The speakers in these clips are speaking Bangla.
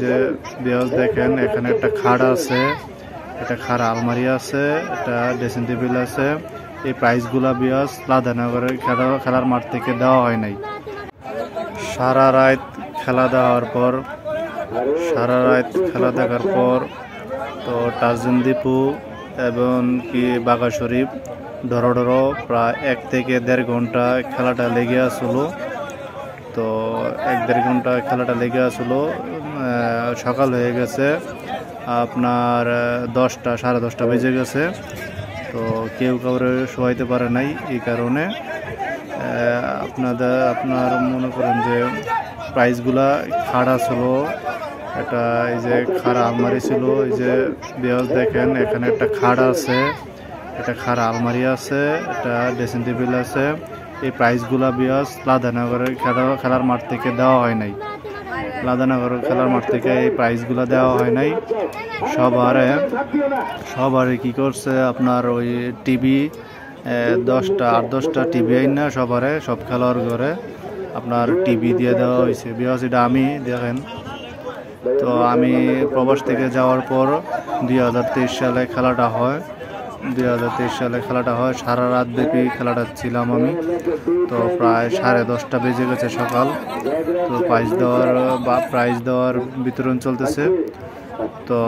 যে বিয়াস দেখেন এখানে একটা খাট আছে, একটা খাট আলমারি আছে, একটা ড্রেসিং টেবিল আছে। এই প্রাইসগুলা বিয়াস লাদানগরের খেলার মাঠ থেকে দেওয়া হয় নাই। সারা রাত খেলা দেওয়ার পর, সারা রাত খেলা দেখার পর তো টার্জিন দীপু এবং কি বাঘা শরীফ ধরো প্রায় 1 থেকে 1.5 ঘন্টা খেলাটা লেগে আসলো। তো 1-1.5 ঘন্টা খেলাটা লেগে আসলো। সকাল হয়ে গেছে আপনার 10টা, সাড়ে 10টা বেজে গেছে। তো কেউ কাউরে শোয়াইতে পারে নাই। এই কারণে আপনার মনে করেন যে প্রাইসগুলা খাড়া ছিল। একটা এই যে খাড়া আলমারি ছিল, এই যে বিয়াস দেখেন এখানে একটা খাট আছে, একটা খাড়া আলমারি আছে, একটা ড্রেসিং টেবিল আছে। এই প্রাইসগুলা বিয়াস লাদানগরের খেলার মাঠ থেকে দেওয়া হয় নাই। লাদানগরের খেলার মাঠ থেকে এই প্রাইসগুলা দেওয়া হয় নাই। সবারে কি করছে আপনার ওই টিভি 8-10টা টিভি আইনা সবারে সব খেলার ঘরে আপনার টিভি দিয়ে দেওয়া হয়েছে। বিয়াস এটা আমি দেখেন, তো আমি প্রবাস থেকে যাওয়ার পর 2023 সালে খেলাটা হয়। 2023 সালে খেলাটা হয়, সারা রাত ব্যাপী খেলাটা ছিলাম আমি। তো প্রায় 10:30টা বেজে গেছে সকাল। তো প্রাইজ দেওয়ার বিতরণ চলতেছে। তো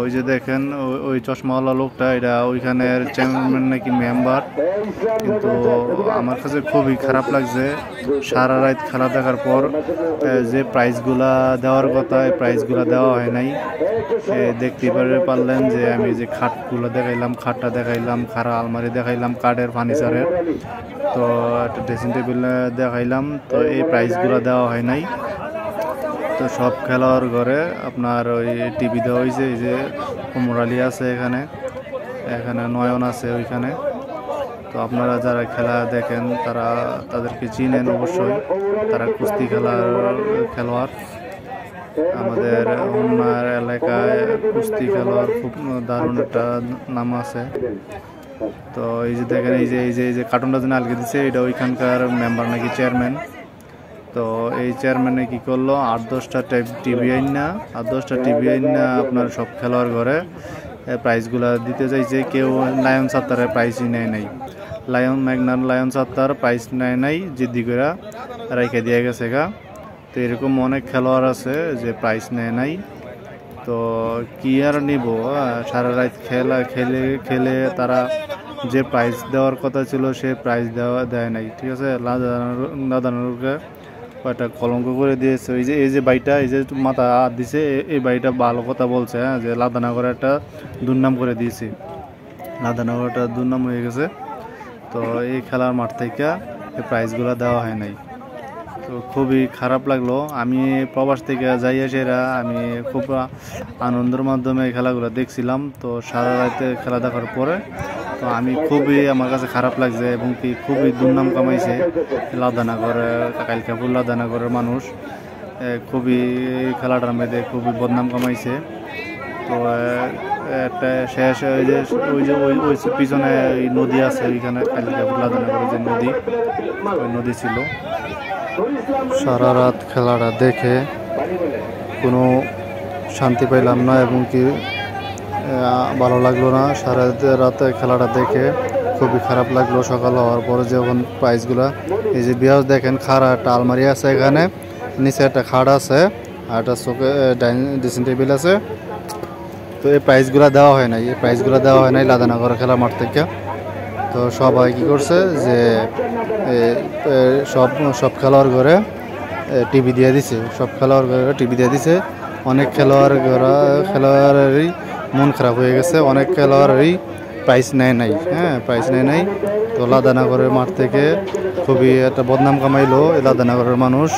ওই যে দেখেন ওই চশমাওয়ালা লোকটা, এটা ওইখানের চেয়ারম্যান নাকি মেম্বার। কিন্তু আমার কাছে খুবই খারাপ লাগছে, সারা রাত খেলা দেখার পর যে প্রাইজগুলা দেওয়ার কথা এই প্রাইজগুলা দেওয়া হয় নাই। দেখতে পারলেন যে আমি যে খাটগুলো দেখাইলাম, খাটটা দেখাইলাম, খাড়া আলমারি দেখাইলাম কাঠের ফার্নিচারের, তো একটা ড্রেসিং টেবিল দেখাইলাম। তো এই প্রাইজগুলো দেওয়া হয় নাই। তো সব খেলার ঘরে আপনার ওই টিভি দেওয়া হয়েছে। এই যে ওমর আলী আছে এখানে নয়ন আছে ওইখানে। তো আপনারা যারা খেলা দেখেন তাদেরকে চিনেন অবশ্যই, তারা কুস্তি খেলোয়াড়। আমাদের অন্যার এলাকায় কুস্তি খেলোয়াড় খুব দারুণ একটা নাম আছে। তো এই যে দেখেন এই যে কার্টুনটা যেন আলগে দিচ্ছে, এটা ওইখানকার মেম্বার নাকি চেয়ারম্যান। তো এই চেয়ারম্যানে কি করলো, 8-10টা টিভি আইনা আপনার সব খেলোয়াড় ঘরে প্রাইজগুলা দিতে চাইছে। কেউ লায়ন সাত্তারের প্রাইজই নেয় নাই, ম্যাগনার লায়ন সাত্তার প্রাইজ নেয় নাই, জিদ্দি করে রেখে দিয়ে গেছে গা। তো এরকম অনেক খেলোয়াড় আছে যে প্রাইজ নেয় নাই। তো কি আর নিব, সারা রাত খেলে তারা যে প্রাইজ দেওয়ার কথা ছিল সে প্রাইজ দেয় নাই। ঠিক আছে, লাদানগরকে একটা কলঙ্ক করে দিয়েছে। এই যে বাইটা, এই যে মাথা হাত দিছে, এই বাইটা ভালো কথা বলছে, হ্যাঁ, যে লাদানগরে একটা দুর্নাম করে দিয়েছে, লাদানগর একটা দুর্নাম হয়ে গেছে। তো এই খেলার মাঠ থেকে এই প্রাইজগুলো দেওয়া হয় নাই। তো খুবই খারাপ লাগলো। আমি প্রবাস থেকে যাই এসেরা আমি খুব আনন্দের মাধ্যমে এই খেলাগুলো দেখছিলাম। তো সারা রাতে খেলা দেখার পরে তো আমি আমার কাছে খারাপ লাগছে এবং কি খুবই দুর্নাম কামাইছে কালিকাপুর লাদানগরের মানুষ। খুবই খেলাটার মধ্যে খুবই বদনাম কামাইছে। তো একটা শেষ ওই পিছনে নদী আছে, ওইখানে কালিকাপুর লাদানগরের যে নদী ছিল। সারা রাত খেলাটা দেখে কোনো শান্তি পাইলাম না এবং কি ভালো লাগলো না। সারা রাতে খেলাটা দেখে খুবই খারাপ লাগলো। সকাল হওয়ার পরে যখন প্রাইজগুলা, এই যে বিয়াস দেখেন খাড়া একটা আলমারি আছে, এখানে নিচে একটা খাট আছে আর একটা ড্রেসিং টেবিল আছে। তো এই প্রাইজগুলা দেওয়া হয় নাই, লাদানগরের খেলার মাঠ থেকে। তো সবাই কি করছে যে সব খেলোয়াড় ঘরে টিভি দিয়ে দিছে, অনেক খেলোয়াড়েরই মন খারাপ হয়ে গেছে, অনেক খেলোয়াড়েরই প্রাইজ নেয় নাই। তো লাদানগরের মাঠ থেকে খুবই একটা বদনাম কামাইলো লাদানগরের মানুষ।